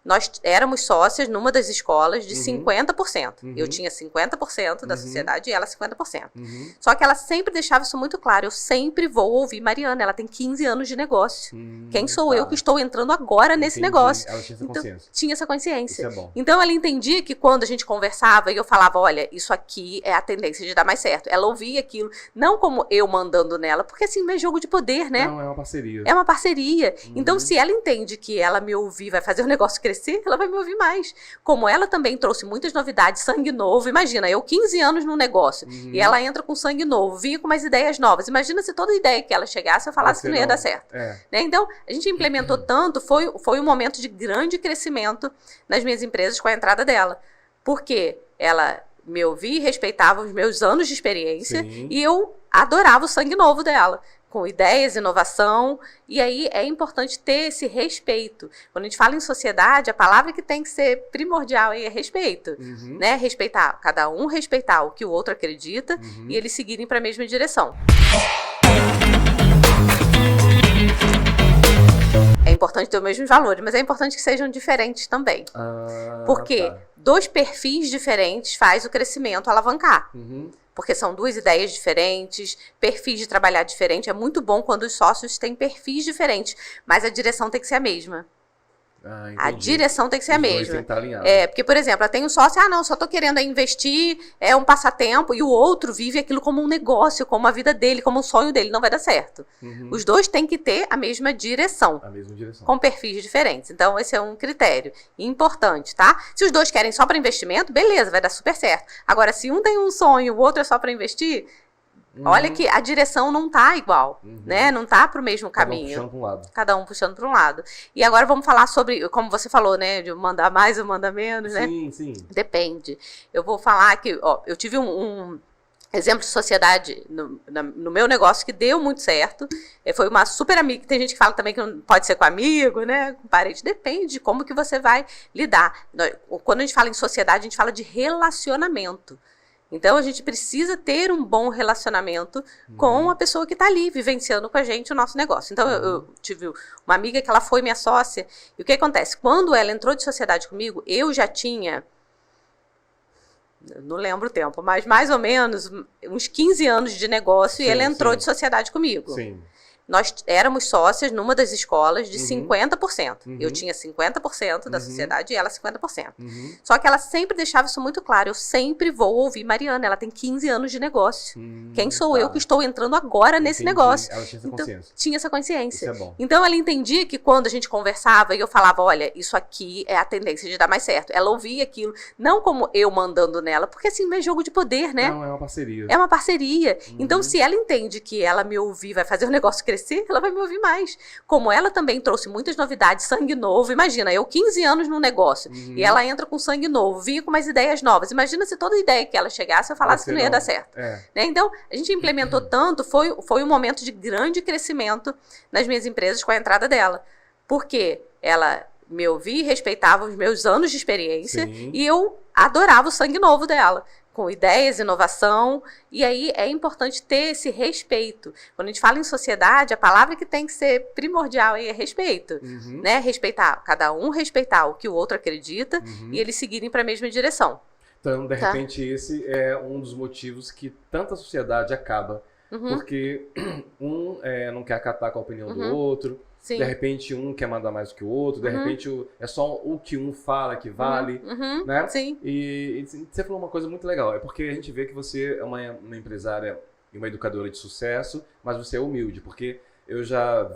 Nós éramos sócias numa das escolas de 50%. Eu tinha 50% da sociedade e ela 50%. Só que ela sempre deixava isso muito claro. Eu sempre vou ouvir Mariana. Ela tem 15 anos de negócio. Quem sou eu que estou entrando agora nesse negócio? Ela tinha essa consciência. Tinha essa consciência. Isso é bom. Então ela entendia que quando a gente conversava e eu falava, olha, isso aqui é a tendência de dar mais certo. Ela ouvia aquilo, não como eu mandando nela, porque assim, é jogo de poder, né? Não, é uma parceria. É uma parceria. Então, se ela entende que ela me ouvir vai fazer o negócio crescer, ela vai me ouvir mais. Como ela também trouxe muitas novidades, sangue novo. Imagina, eu 15 anos no negócio e ela entra com sangue novo, vinha com umas ideias novas. Imagina se toda ideia que ela chegasse, eu falasse que não ia dar certo. Né? Então, a gente implementou tanto, foi um momento de grande crescimento nas minhas empresas com a entrada dela. Porque ela me ouvia e respeitava os meus anos de experiência e eu adorava o sangue novo dela. Com ideias, inovação, e aí é importante ter esse respeito. Quando a gente fala em sociedade, a palavra que tem que ser primordial aí é respeito, né? Respeitar, cada um respeitar o que o outro acredita e eles seguirem para a mesma direção. É importante ter os mesmos valores, mas é importante que sejam diferentes também. Porque dois perfis diferentes faz o crescimento alavancar. Porque são duas ideias diferentes, perfis de trabalhar diferente. É muito bom quando os sócios têm perfis diferentes, mas a direção tem que ser a mesma. A direção tem que ser a mesma. Porque, por exemplo, tem um sócio, não, só tô querendo investir, é um passatempo, e o outro vive aquilo como um negócio, como a vida dele, como um sonho dele, não vai dar certo. Os dois têm que ter a mesma direção. Com perfis diferentes. Então, esse é um critério importante, tá? Se os dois querem só para investimento, beleza, vai dar super certo. Agora, se um tem um sonho, o outro é só para investir, olha que a direção não tá igual, né? Não tá pro mesmo caminho. Cada um puxando para um lado. E agora vamos falar sobre, como você falou, né? De mandar mais ou mandar menos, né? Sim. Depende. Eu vou falar que, eu tive um exemplo de sociedade no meu negócio que deu muito certo. Foi uma super amiga. Tem gente que fala também que não pode ser com amigo, né? Com parente. Depende de como que você vai lidar. Quando a gente fala em sociedade, a gente fala de relacionamento. Então, a gente precisa ter um bom relacionamento com a pessoa que está ali, vivenciando com a gente o nosso negócio. Então, eu tive uma amiga que ela foi minha sócia. E o que acontece? Quando ela entrou de sociedade comigo, eu já tinha, não lembro o tempo, mas mais ou menos uns 15 anos de negócio e ela entrou de sociedade comigo. Nós éramos sócias numa das escolas de 50%. Eu tinha 50% da sociedade e ela 50%. Só que ela sempre deixava isso muito claro. Eu sempre vou ouvir Mariana. Ela tem 15 anos de negócio. Quem sou eu que estou entrando agora nesse negócio? Ela tinha essa consciência. Tinha essa consciência. Isso é bom. Então, ela entendia que quando a gente conversava e eu falava, olha, isso aqui é a tendência de dar mais certo. Ela ouvia aquilo, não como eu mandando nela, porque assim, é jogo de poder, né? Não, é uma parceria. É uma parceria. Então, se ela entende que ela me ouvir vai fazer o negócio crescer, ela vai me ouvir mais. Como ela também trouxe muitas novidades, sangue novo. Imagina, eu 15 anos no negócio e ela entra com sangue novo, vinha com umas ideias novas. Imagina se toda ideia que ela chegasse, eu falasse que não ia dar certo. Né? Então, a gente implementou tanto, foi um momento de grande crescimento nas minhas empresas com a entrada dela. Porque ela me ouvia e respeitava os meus anos de experiência e eu adorava o sangue novo dela. Com ideias, inovação, e aí é importante ter esse respeito. Quando a gente fala em sociedade, a palavra que tem que ser primordial aí é respeito, né? Respeitar, cada um respeitar o que o outro acredita e eles seguirem para a mesma direção. Então, de repente, esse é um dos motivos que tanta sociedade acaba, porque um não quer acatar com a opinião do outro. De repente um quer mandar mais do que o outro, de repente é só o que um fala que vale, né? E você falou uma coisa muito legal, é porque a gente vê que você é uma empresária e uma educadora de sucesso, mas você é humilde, porque eu já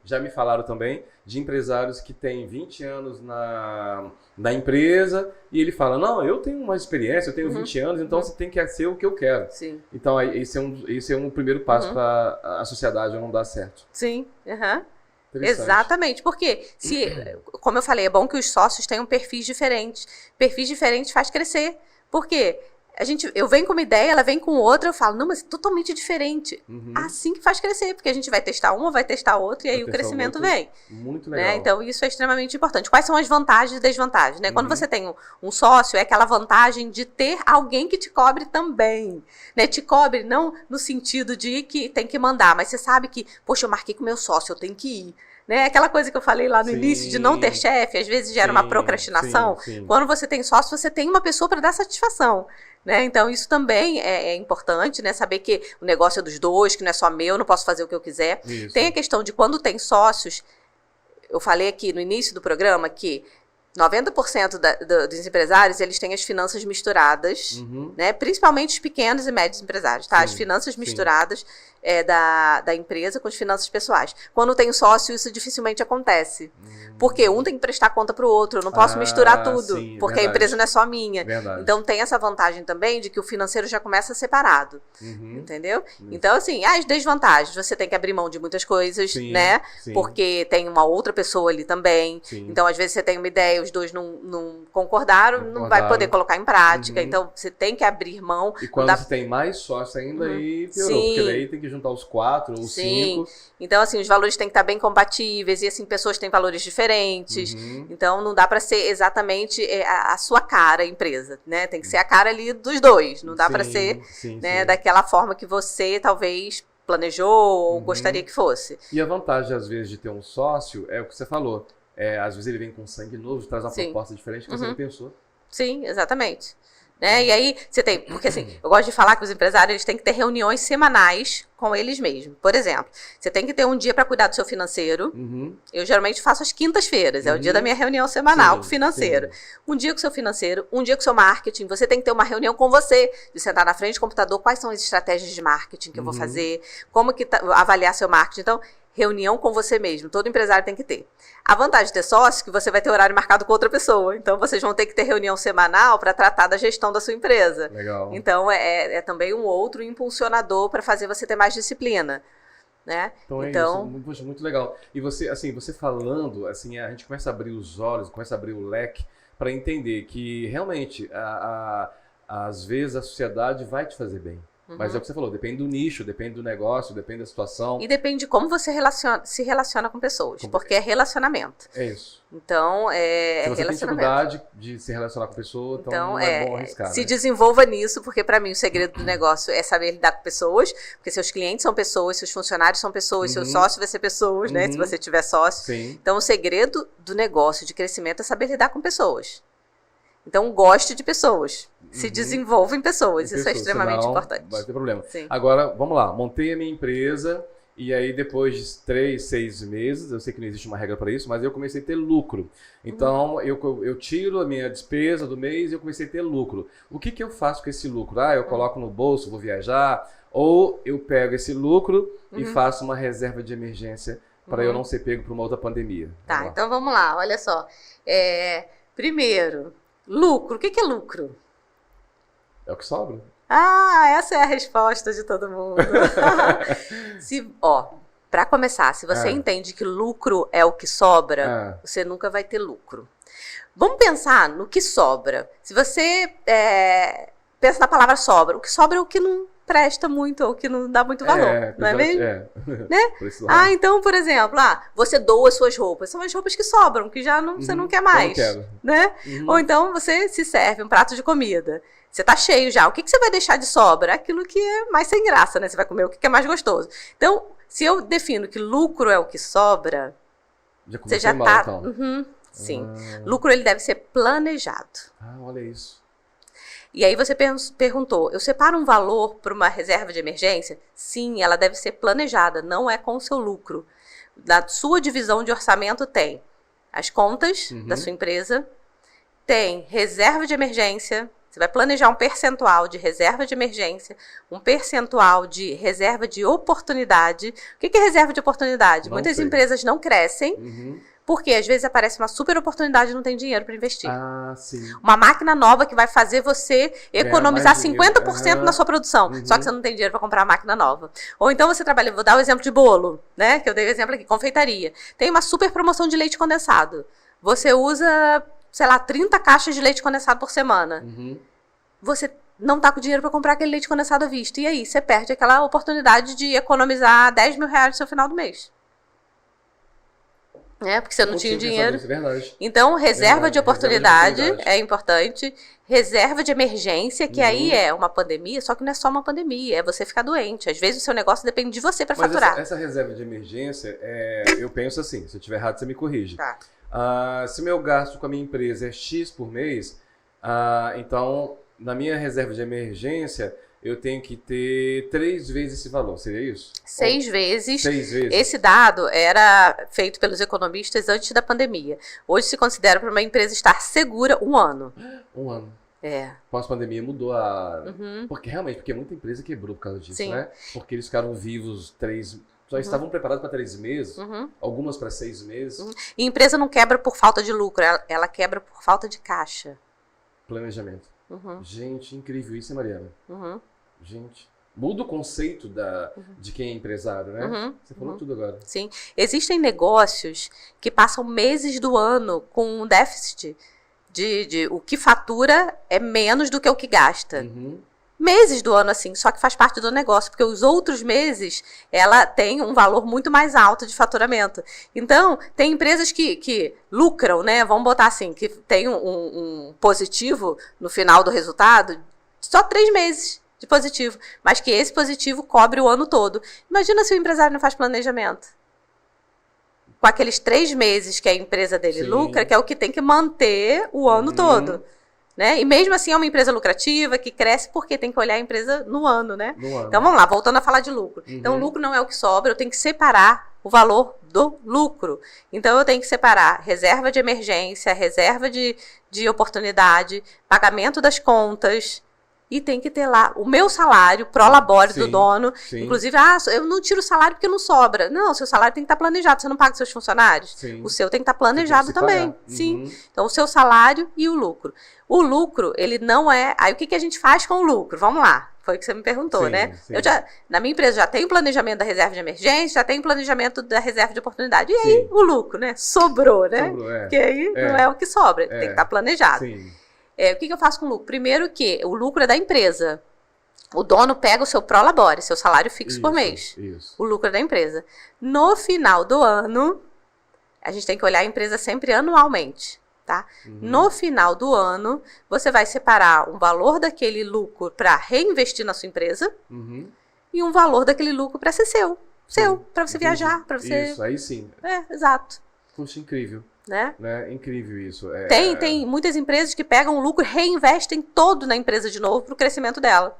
já me falaram também de empresários que têm 20 anos na empresa e ele fala, não, eu tenho uma experiência, eu tenho 20 anos, então você tem que ser o que eu quero. Então esse é um primeiro passo para a sociedade não dar certo. Exatamente, porque como eu falei, é bom que os sócios tenham perfis diferentes. Perfis diferentes faz crescer. Por quê? Eu venho com uma ideia, ela vem com outra, eu falo, não, mas é totalmente diferente. Assim que faz crescer, porque a gente vai testar uma, vai testar outra, e aí o crescimento vem. Muito legal. Né? Então, isso é extremamente importante. Quais são as vantagens e desvantagens? Né? Quando você tem um sócio, é aquela vantagem de ter alguém que te cobre também. Né? Te cobre não no sentido de que tem que mandar, mas você sabe que, poxa, eu marquei com meu sócio, eu tenho que ir. né? Aquela coisa que eu falei lá no início de não ter chefe, às vezes gera uma procrastinação. Quando você tem sócio, você tem uma pessoa para dar satisfação. Né? Então, isso também é importante, né? Saber que o negócio é dos dois, que não é só meu, eu não posso fazer o que eu quiser. Isso. Tem a questão de quando tem sócios, eu falei aqui no início do programa que 90% dos empresários, eles têm as finanças misturadas, né? Principalmente os pequenos e médios empresários, tá? As finanças misturadas da empresa com as finanças pessoais. Quando tem sócio, isso dificilmente acontece. Porque um tem que prestar conta para o outro, eu não posso misturar tudo, porque verdade. A empresa não é só minha. Verdade. Então tem essa vantagem também de que o financeiro já começa separado, entendeu? Então assim, as desvantagens, você tem que abrir mão de muitas coisas, né? Porque tem uma outra pessoa ali também, então às vezes você tem uma ideia, os dois não concordaram, não vai poder colocar em prática, então você tem que abrir mão. E quando você tem mais sócio ainda, aí piorou, porque daí tem que juntar os 4 ou 5. Então assim, os valores têm que estar bem compatíveis, e assim, pessoas têm valores diferentes, então não dá para ser exatamente a sua cara, a empresa, né? Tem que ser a cara ali dos dois, não dá para ser né, daquela forma que você talvez planejou ou gostaria que fosse. E a vantagem, às vezes, de ter um sócio é o que você falou. Às vezes ele vem com sangue novo, traz uma proposta diferente que você não pensou. Sim, exatamente. Né? E aí você tem, porque assim, eu gosto de falar que os empresários eles têm que ter reuniões semanais com eles mesmos. Por exemplo, você tem que ter um dia para cuidar do seu financeiro. Eu geralmente faço às quintas-feiras, é o dia da minha reunião semanal com o financeiro. Um dia com o seu financeiro, um dia com o seu marketing. Você tem que ter uma reunião com você, de sentar na frente do computador, quais são as estratégias de marketing que eu vou fazer, como que avaliar seu marketing. Então, reunião com você mesmo, todo empresário tem que ter. A vantagem de ter sócio é que você vai ter horário marcado com outra pessoa, então vocês vão ter que ter reunião semanal para tratar da gestão da sua empresa. Legal. Então é também um outro impulsionador para fazer você ter mais disciplina. Né? Então isso, poxa, muito legal. E você, assim, você falando, assim, a gente começa a abrir os olhos, começa a abrir o leque para entender que realmente, às vezes a sociedade vai te fazer bem. Mas é o que você falou, depende do nicho, depende do negócio, depende da situação. E depende de como você se relaciona com pessoas, porque é relacionamento. É isso. Então, se você tem dificuldade de se relacionar com a pessoa, então não é bom arriscar. Se né? desenvolva nisso, porque para mim o segredo do negócio é saber lidar com pessoas, porque seus clientes são pessoas, seus funcionários são pessoas, seu sócio vai ser pessoas, né? Se você tiver sócio. Sim. Então, o segredo do negócio de crescimento é saber lidar com pessoas. Então, goste de pessoas. Se desenvolva em pessoas. Isso é extremamente importante. Vai ter problema. Sim. Agora, vamos lá. Montei a minha empresa e aí depois de 3, 6 meses, eu sei que não existe uma regra para isso, mas eu comecei a ter lucro. Então, eu tiro a minha despesa do mês e eu comecei a ter lucro. O que eu faço com esse lucro? Eu coloco no bolso, vou viajar, ou eu pego esse lucro e faço uma reserva de emergência para eu não ser pego por uma outra pandemia. Tá, então vamos lá. Olha só. Primeiro, lucro. O que é lucro? É o que sobra. Essa é a resposta de todo mundo. Para começar, se você entende que lucro é o que sobra, você nunca vai ter lucro. Vamos pensar no que sobra. Se você pensa na palavra sobra, o que sobra é o que não presta muito ou que não dá muito valor, não é mesmo? Né? Então, por exemplo, você doa suas roupas. São as roupas que sobram, que já você não quer mais. Eu não quero. Né? Ou então você se serve um prato de comida. Você tá cheio já. O que você vai deixar de sobra? Aquilo que é mais sem graça, né? Você vai comer o que é mais gostoso. Então, se eu defino que lucro é o que sobra, você já tá... Então. Sim. Lucro, ele deve ser planejado. Olha isso. E aí você perguntou, eu separo um valor para uma reserva de emergência? Sim, ela deve ser planejada, não é com o seu lucro. Na sua divisão de orçamento tem as contas da sua empresa, tem reserva de emergência, você vai planejar um percentual de reserva de emergência, um percentual de reserva de oportunidade. O que é reserva de oportunidade? Muitas empresas não crescem, porque às vezes aparece uma super oportunidade e não tem dinheiro para investir. Sim. Uma máquina nova que vai fazer você economizar 50% na sua produção. Só que você não tem dinheiro para comprar a máquina nova. Ou então você trabalha, vou dar o exemplo de bolo, né? Que eu dei o exemplo aqui, confeitaria. Tem uma super promoção de leite condensado. Você usa, sei lá, 30 caixas de leite condensado por semana. Você não tá com dinheiro para comprar aquele leite condensado à vista. E aí, você perde aquela oportunidade de economizar 10 mil reais no seu final do mês. Porque você não tinha dinheiro. Isso, é verdade. Então, reserva de oportunidade é importante. Reserva de emergência, que aí é uma pandemia, só que não é só uma pandemia, é você ficar doente. Às vezes o seu negócio depende de você para faturar. Essa reserva de emergência, eu penso assim, se eu estiver errado, você me corrige. Tá. Se meu gasto com a minha empresa é X por mês, então, na minha reserva de emergência, eu tenho que ter 3 vezes esse valor, seria isso? 6 vezes. 6 vezes. Esse dado era feito pelos economistas antes da pandemia. Hoje se considera para uma empresa estar segura 1 ano. 1 ano. É. Pós-pandemia mudou porque muita empresa quebrou por causa disso, Sim. né? Porque eles ficaram vivos 3... Só estavam preparados para 3 meses, algumas para 6 meses. E empresa não quebra por falta de lucro, ela quebra por falta de caixa. Planejamento. Gente, incrível isso, hein, Mariana? Gente, muda o conceito de quem é empresário, né? Você falou tudo agora. Sim. Existem negócios que passam meses do ano com um déficit de o que fatura é menos do que o que gasta. Meses do ano, assim, só que faz parte do negócio, porque os outros meses ela tem um valor muito mais alto de faturamento. Então, tem empresas que lucram, né? Vamos botar assim, que tem um positivo no final do resultado, só 3 meses de positivo, mas que esse positivo cobre o ano todo. Imagina se o empresário não faz planejamento. Com aqueles 3 meses que a empresa dele lucra, que é o que tem que manter o ano todo. Né? E mesmo assim é uma empresa lucrativa, que cresce porque tem que olhar a empresa no ano, né? Então vamos lá, voltando a falar de lucro. Então o lucro não é o que sobra, eu tenho que separar o valor do lucro. Então eu tenho que separar reserva de emergência, reserva de oportunidade, pagamento das contas, e tem que ter lá o meu salário, prolabore do dono. Inclusive, eu não tiro o salário porque não sobra. Não, seu salário tem que estar planejado. Você não paga seus funcionários? O seu tem que estar planejado também. Então, o seu salário e o lucro. O lucro, ele não é... Aí, o que a gente faz com o lucro? Vamos lá. Foi o que você me perguntou, né? Eu na minha empresa, já tenho planejamento da reserva de emergência, já tenho planejamento da reserva de oportunidade. E aí, o lucro, né? Sobrou, né? Porque aí não é o que sobra. Tem que estar planejado. O que eu faço com o lucro? Primeiro que o lucro é da empresa. O dono pega o seu prolabore, seu salário fixo por mês. O lucro é da empresa. No final do ano, a gente tem que olhar a empresa sempre anualmente. Tá? No final do ano, você vai separar um valor daquele lucro para reinvestir na sua empresa e um valor daquele lucro para ser seu. Para você viajar, para você... Isso, aí sim. Exato. Puxa, incrível. Né? Incrível isso. Tem muitas empresas que pegam o lucro e reinvestem todo na empresa de novo para o crescimento dela.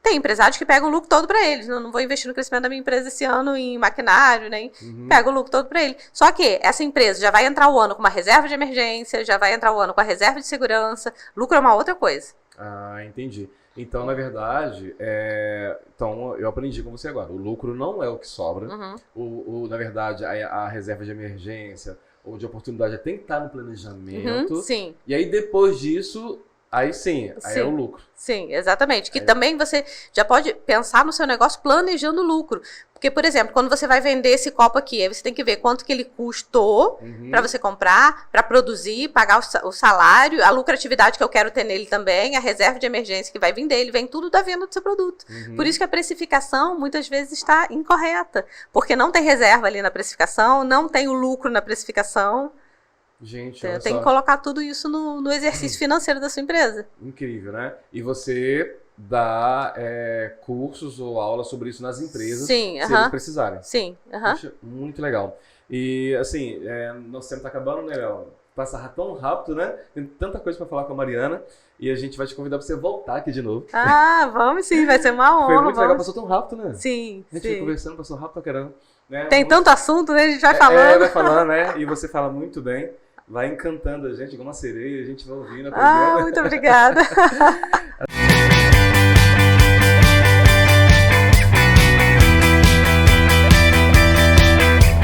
Tem empresários que pegam o lucro todo para eles. Eu não vou investir no crescimento da minha empresa esse ano em maquinário, nem pega o lucro todo para ele. Só que essa empresa já vai entrar o ano com uma reserva de emergência, já vai entrar o ano com a reserva de segurança. Lucro é uma outra coisa. Entendi. Então, na verdade, então eu aprendi com você agora. O lucro não é o que sobra. Na verdade, a reserva de emergência ou de oportunidade tem que estar no planejamento. E aí, depois disso, aí sim, aí é o lucro. Sim, exatamente. Que também você já pode pensar no seu negócio planejando o lucro. Porque, por exemplo, quando você vai vender esse copo aqui, aí você tem que ver quanto que ele custou para você comprar, para produzir, pagar o salário, a lucratividade que eu quero ter nele também, a reserva de emergência que vai vir dele, vem tudo da venda do seu produto. Por isso que a precificação muitas vezes está incorreta, porque não tem reserva ali na precificação, não tem o lucro na precificação. Gente, eu tenho que colocar tudo isso no exercício financeiro da sua empresa. Incrível, né? E você dá cursos ou aulas sobre isso nas empresas, se eles precisarem. Poxa, muito legal. E, assim, nosso tempo tá acabando, né, Léo? Passa tão rápido, né? Tem tanta coisa para falar com a Mariana e a gente vai te convidar para você voltar aqui de novo. Vamos sim, vai ser uma honra. Foi muito legal, passou tão rápido, né? Sim, A gente foi conversando, passou rápido pra caramba. Né? Tem tanto assunto, né? A gente vai falando. Vai falando, né? E você fala muito bem. Vai encantando a gente, igual uma sereia, a gente vai ouvindo. Muito obrigada.